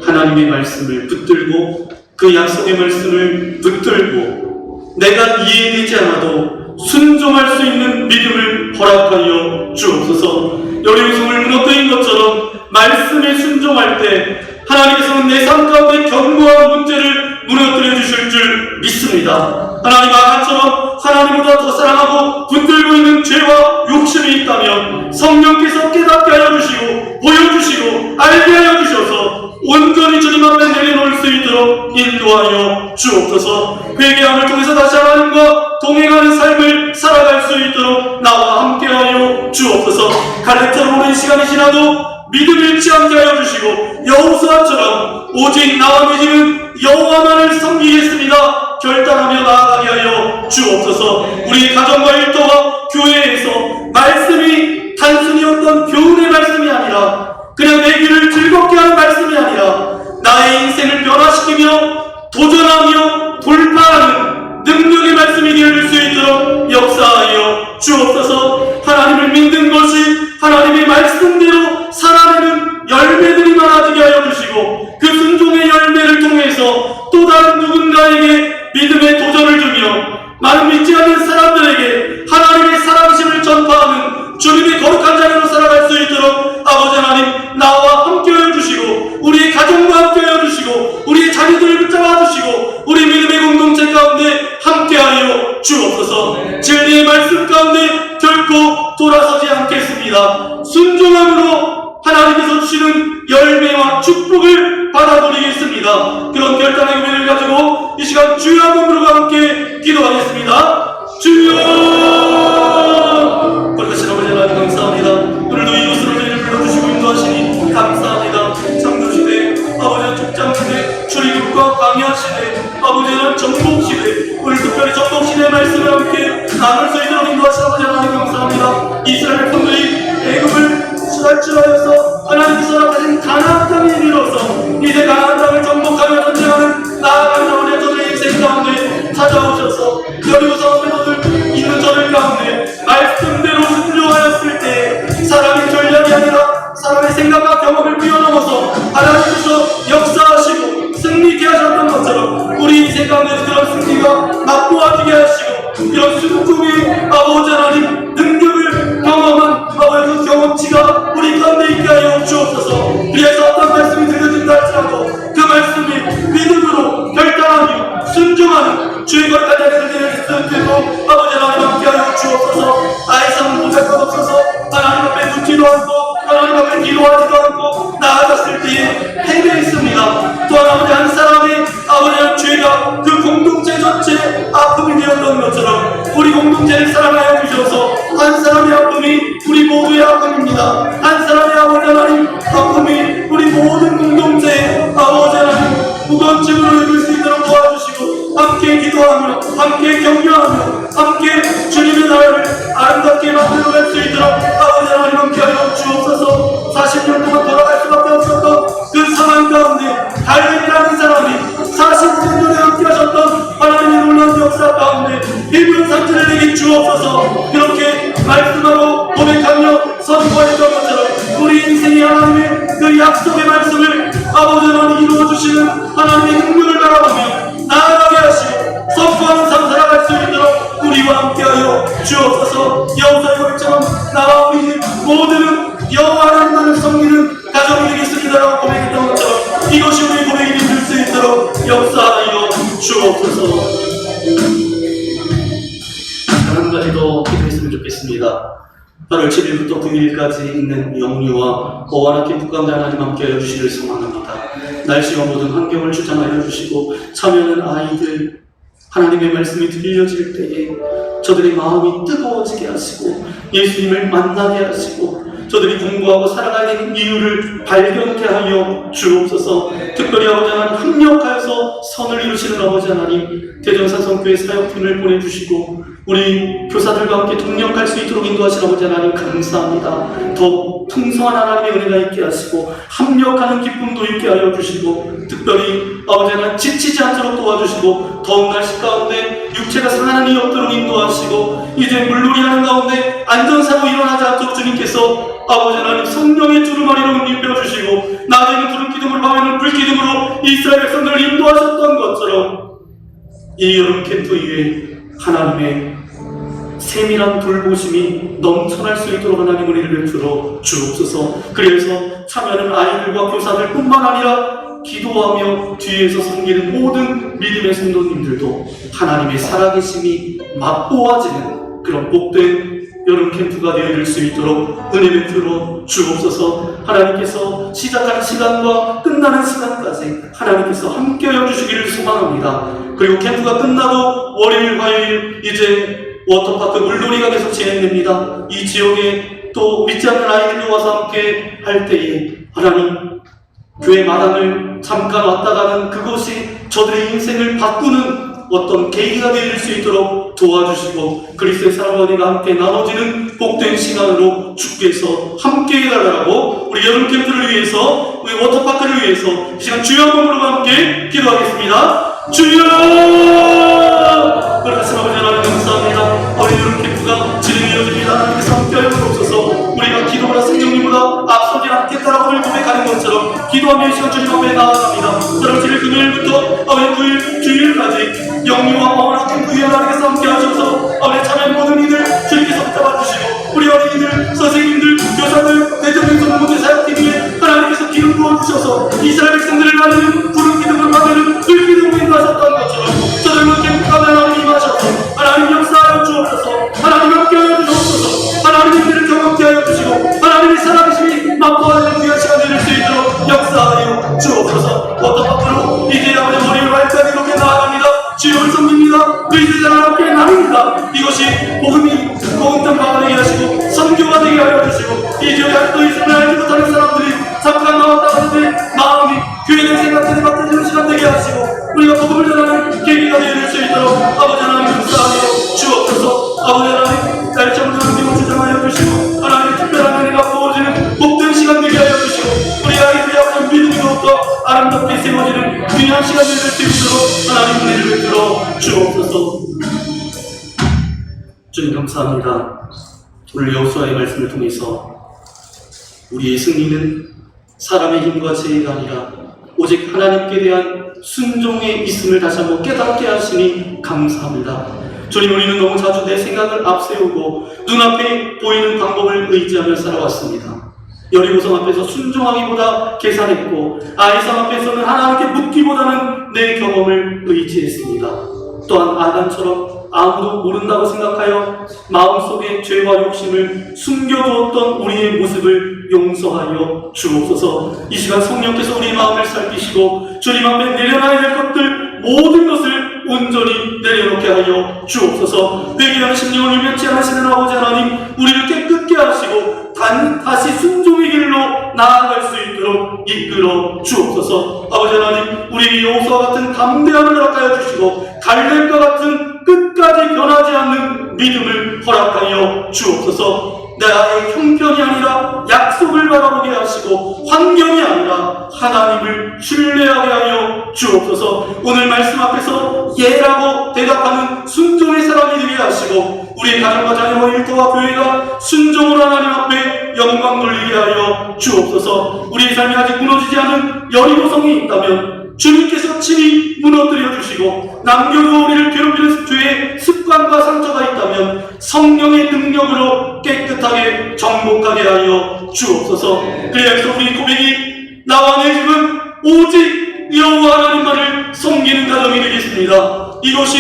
하나님의 말씀을 붙들고 그 약속의 말씀을 붙들고 내가 이해되지 않아도 순종할 수 있는 믿음을 허락하여 주옵소서. 여리고성을 무너뜨린 것처럼 말씀에 순종할 때 하나님께서는 내 삶 가운데 견고한 문제를 무너뜨려 주실 줄 믿습니다. 하나님 아까처럼 하나님보다 더 사랑하고 붙들고 있는 죄와 욕심이 있다면 성령께서 깨닫게 하여 주시고 보여주시고 알게 하여 주셔서 온전히 주님 앞에 내려놓을 수 있도록 인도하여 주옵소서. 회개함을 통해서 다시 하나님과 동행하는 삶을 살아갈 수 있도록 나와 함께하여 주옵소서. 갈렙처럼 오랜 시간이 지나도 믿음 잃지 않게 하여 주시고 여호수아처럼 오직 나와 내 집은 여호와만을 섬기겠습니다 결단하며 나아가게 하여 주옵소서. 우리 가정과 일터와 교회에서 말씀이 단순히 어떤 교훈의 말씀이 아니라 그냥 내 귀를 즐겁게 하는 말씀이 아니라 나의 인생을 변화시키며 도전하며 돌파하는 능력의 말씀이 되어질 수 있도록 역사하여 주옵소서. 하나님을 믿는 것이 하나님의 말씀대로 살아내는 열매들이 많아지게 하여 주시고 그 순종의 열매를 통해서 또 다른 말씀 가운데 결코 돌아서지 않겠습니다. 순종함으로 하나님께서 주시는 열매와 축복을 받아들이겠습니다. 그런 결단의 의미를 가지고 이 시간 주여 한번 부르고 함께 기도하겠습니다. 주여! 거룩하신 아버지 하나님 감사합니다. 오늘도 이곳으로 저희를 불러주시고 인도하시니 감사합니다. 창조시대 아버지는 족장시대 출애굽과 광야시대 아버지는 정복시대 오늘 특별히 정복시대의 말씀을 함께 나눌 수 있도록 인도하신 아버지 하나님 감사합니다. 이스라엘 분들이 애굽을 출하여서 하나님께서 허락하신 가나안 땅에 이르러서 이제 가나안 땅을 정복하며 전쟁하는 나아가는 아버지의 저들의 인생 가운데 찾아오셔서 여리고성 회도들 있는 저들 가운데 말씀대로 순종하였을 때 사람의 전략이 아니라 사람의 생각과 경험을 뛰어넘어서 하나님께서 역사하시고 승리케 하셨던 것처럼 우리 인생 가운데 그런 승리가 맛보아지게 하시고 이런 순종의 아버지 하나님 능력을 경험한 아버지 그 경험치가 우리 가운데 있게 하여 주옵소서. 그래서 어떤 말씀이 들려진다 할지라도 그 말씀이 믿음으로 결단하며 순종하는 주의 거룩한 자리를 드릴 때도 아버지 하나님 함께 하여 주옵소서. 아이상은 보잘 것 없어서 하나님 앞에 묻지도 않고 하나님 앞에 기도하지도 않고 나아갔을 때에 패배했습니다. 또한 아버지 한 사람의 아버지의 죄가 그 공동체 전체 아픔이 되었던 것처럼 우리 공동체를 사랑하여 주셔서 한 사람의 아픔이 우리 모두의 아픔입니다. 한 사람의 아버지 하나님 아픔이 우리 모든 공동체의 아버지 하나님 무거운 짐으로 이룰 수 있도록 도와주시고 함께 기도하며 함께 격려하며 함께 주님의 나라를 아름답게 만들어갈 수 있도록 아버지 하나님 함께 하여 주옵소서. 40년 동안 돌아갈 수밖에 없었던 그 상황 가운데 다윗이라는 사람이 45년 전에 함께 하셨던 하나님의 놀라운 역사 가운데 일본 상태를 내게 주옵소서. 그렇게 말씀하고 고백하며 선포했던 것처럼 우리 인생이 하나님의 그 약속의 말씀을 아버지 하나님 이루어주시는 하나님의 능력을 바라보며 나아가게 하시고 선포하는 삶 살아갈 수 있도록 우리와 함께하여 주옵소서. 여호수아의 고백처럼 나와 우리 모두는 여호와 하나님만을 섬기는 가정이 되겠습니다라고 고백했던 것처럼 이것이 우리 고백이 될 수 있도록 역사하여 주옵소서. 한 가지 더 기도했으면 좋겠습니다. 8월 7일부터 9일까지 있는 영유와 어와나 캠프 가운데 하나님 함께하여 주시기를 소망합니다. 날씨와 모든 환경을 주장하여 주시고 참여하는 아이들 하나님의 말씀이 들려질 때에 저들의 마음이 뜨거워지게 하시고 예수님을 만나게 하시고 저들이 공부하고 살아가야 되는 이유를 발견케 하여 주옵소서. 특별히 아버지 하나님 합력하여서 선을 이루시는 아버지 하나님 대전산성교회 사역팀을 보내주시고 우리 교사들과 함께 동력할 수 있도록 인도하신 아버지 하나님 감사합니다. 더 풍성한 하나님의 은혜가 있게 하시고 합력하는 기쁨도 있게 하여 주시고 특별히 아버지 하나님 지치지 않도록 도와주시고 더운 날씨 가운데 육체가 상하는 이 없도록 인도하시고 이제 물놀이 하는 가운데 안전사고 일어나지 않도록 주님께서 아버지 하나님 성령의 두루마리로 입혀 주시고 낮에는 푸른 기둥으로 밤에는 불기둥으로 이스라엘 백성들을 인도하셨던 것처럼 이 여름 캠프 이후에 하나님의 세밀한 돌보심이 넘쳐날 수 있도록 하나님 우리를 베풀어 주옵소서. 그래서 참여하는 아이들과 교사들 뿐만 아니라 기도하며 뒤에서 섬기는 모든 믿음의 성도님들도 하나님의 살아계심이 맛보아지는 그런 복된 여름 캠프가 되어질 수 있도록 은혜 베풀어 주옵소서. 하나님께서 시작하는 시간과 끝나는 시간까지 하나님께서 함께하여 주시기를 소망합니다. 그리고 캠프가 끝나도 월요일, 화요일 이제 워터파크 물놀이가 계속 진행됩니다. 이 지역에 또 믿지 않는 아이들도 와서 함께 할 때에 하나님 교회 마당을 잠깐 왔다 가는 그것이 저들의 인생을 바꾸는 어떤 계기가 되어질 수 있도록 도와주시고 그리스도의 사랑과 은혜가 함께 나눠지는 복된 시간으로 주께서 함께 해달라고 우리 여름 캠프를 위해서 우리 워터파크를 위해서 이 시간 주여 한번으로 함께 기도하겠습니다. 주여! 그러신 아버지 하나님 감사합니다. 우리 여름 캠프가 진행이 이어집니다. 하나님께서 함께하여 주옵소서. 우리가 기도보다 성령님보다 앞서지 않겠다라고 늘 고백하는 것처럼 기도하며 이 시간 주님 앞에 나아갑니다. 그럼 7일 금요일부터 아버지 9일 주일까지 영유와 어머나 캠프 위에 하나님께서 함께하셔서 아버지 참여한 모든 이들 주님께서 붙잡아주시고 우리 어린이들, 선생님들, 교사들, 대전에서 모든 사역팀에 하나님께서 기름 부어주셔서 이스라엘 백성들을 나누는 푸른 기둥을 받는 불기둥을 인도하셨던 것처럼 저들과 캠프 가면 하나님 임하셔서 하나님 역사하여 주옵소서. 하나님 복음 가가 되게 하시고 선교가 되게 하여 주시고 이 지역에 아직도 예수를 알지 못하는 사람들이 잠깐 나왔다 하는데 마음이 교회를 생각하지 맡아주는 시간 되게 하시고 우리가 복음을 전하는 계기가 되어줄 수 있도록 아버지 하나님 감사하며 주옵소서. 아버지 하나님 날짜부터 남김을 주장하여 주시고 하나님의 특별한 은혜가 부어지는 복된 시간 되게 하여 주시고 우리 아이들이 앞에 믿음이 더욱더 아름답게 세워지는 귀한 시간 되게 될 수 있도록 하나님 은혜를 베풀어 주옵소서. 주님 감사합니다. 오늘 여호수아의 말씀을 통해서 우리의 승리는 사람의 힘과 지혜가 아니라 오직 하나님께 대한 순종에 있음을 다시 한번 깨닫게 하시니 감사합니다. 주님, 우리는 너무 자주 내 생각을 앞세우고 눈앞에 보이는 방법을 의지하며 살아왔습니다. 여리고성 앞에서 순종하기보다 계산했고 아이상 앞에서는 하나님께 묻기보다는 내 경험을 의지했습니다. 또한 아담처럼 아무도 모른다고 생각하여 마음속에 죄와 욕심을 숨겨두었던 우리의 모습을 용서하여 주옵소서. 이 시간 성령께서 우리 마음을 살피시고 주님 앞에 내려놔야 될 것들 모든 것을 온전히 내려놓게 하여 주옵소서. 회개하는 심령을 유면치 않으시는 아버지 하나님, 우리를 깨끗게 하시고 다시 순종의 길로 나아갈 수 있도록 이끌어 주옵소서. 아버지 하나님, 우리 여호수아와 같은 담대함을 허락하여 주시고 갈렙과 같은 끝까지 변하지 않는 믿음을 허락하여 주옵소서. 나의 형편이 아니라 약속을 바라보게 하시고 환경이 아니라 하나님을 신뢰하게 하여 주옵소서. 오늘 말씀 앞에서 예라고 대답하는 순종의 사람이 되게 하시고 우리의 가정과 자녀와 일터와 교회가 순종으로 하나님 앞에 영광 돌리게 하여 주옵소서. 우리의 삶이 아직 무너지지 않은 여리고성이 있다면 주님께서 친히 무너뜨려 주시고 남겨두어 우리를 괴롭히는 죄의 습관과 상처가 있다면 성령의 능력으로 깨끗하게 정복하게 하여 주옵소서. 그래서 우리 고백이 나와 내 집은 오직 여호와 하나님만을 섬기는 가정이 되겠습니다. 이것이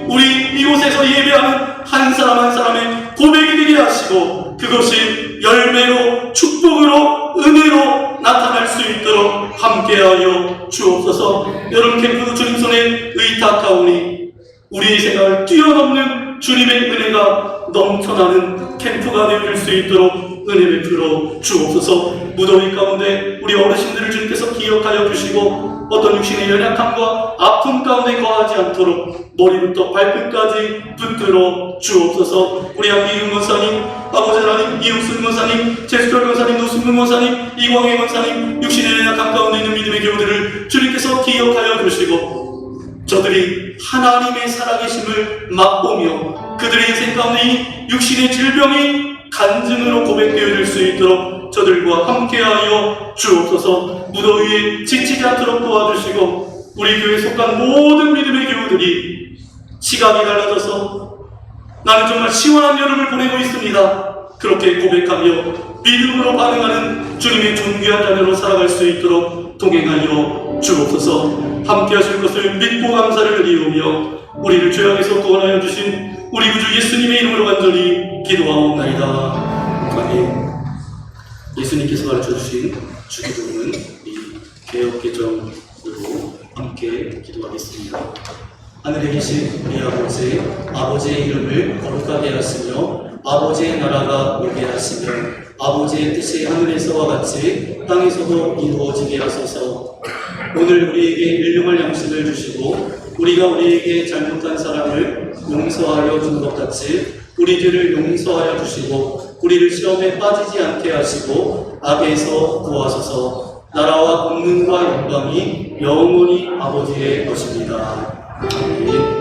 우리 이곳에서 예배하는 한 사람 한 사람의 고백이 되게 하시고 그것이 열매로 축복으로 은혜로 나타날 수 있도록 함께하여 주옵소서. 여러분, 캠프 주님 손에 의탁하오니 우리의 생각을 뛰어넘는 주님의 은혜가 넘쳐나는 캠프가 되어줄 수 있도록 은혜 베풀어 주옵소서. 무더위 가운데 우리 어르신들을 주님께서 기억하여 주시고 어떤 육신의 연약함과 아픔 가운데 거하지 않도록 머리부터 발끝까지 붙들어 주옵소서. 우리 안기윤 권사님, 아버지 하나님, 이육순 권사님, 제수철 권사님, 노승근 권사님, 이광희 권사님, 육신의 연약함 가운데 있는 믿음의 교우들을 주님께서 기억하여 주시고 저들이 하나님의 살아계심을 맛보며 그들의 인생 가운데 이 육신의 질병이 간증으로 고백되어질 수 있도록 저들과 함께하여 주옵소서. 무더위에 지치지 않도록 도와주시고 우리 교회에 속한 모든 믿음의 교우들이 시각이 달라져서 나는 정말 시원한 여름을 보내고 있습니다. 그렇게 고백하며 믿음으로 반응하는 주님의 존귀한 자녀로 살아갈 수 있도록 동행하여 주옵소서. 함께 하실 것을 믿고 감사를 드리오며 우리를 죄악에서 구원하여 주신 우리 구주 예수님의 이름으로 간절히 기도하옵나이다. 아멘. 예수님께서 가르쳐주신 주기도는 이 개혁개정으로 함께 기도하겠습니다. 하늘에 계신 우리 아버지, 아버지의 이름을 거룩하게 하시며 아버지의 나라가 오게 하시며 아버지의 뜻이 하늘에서와 같이 땅에서도 이루어지게 하소서. 오늘 우리에게 일용할 양식을 주시고 우리가 우리에게 잘못한 사람을 용서하여 준 것 같이 우리 죄를 용서하여 주시고 우리를 시험에 빠지지 않게 하시고 악에서 구하소서. 나라와 권능과 영광이 영원히 아버지의 것입니다. 아멘.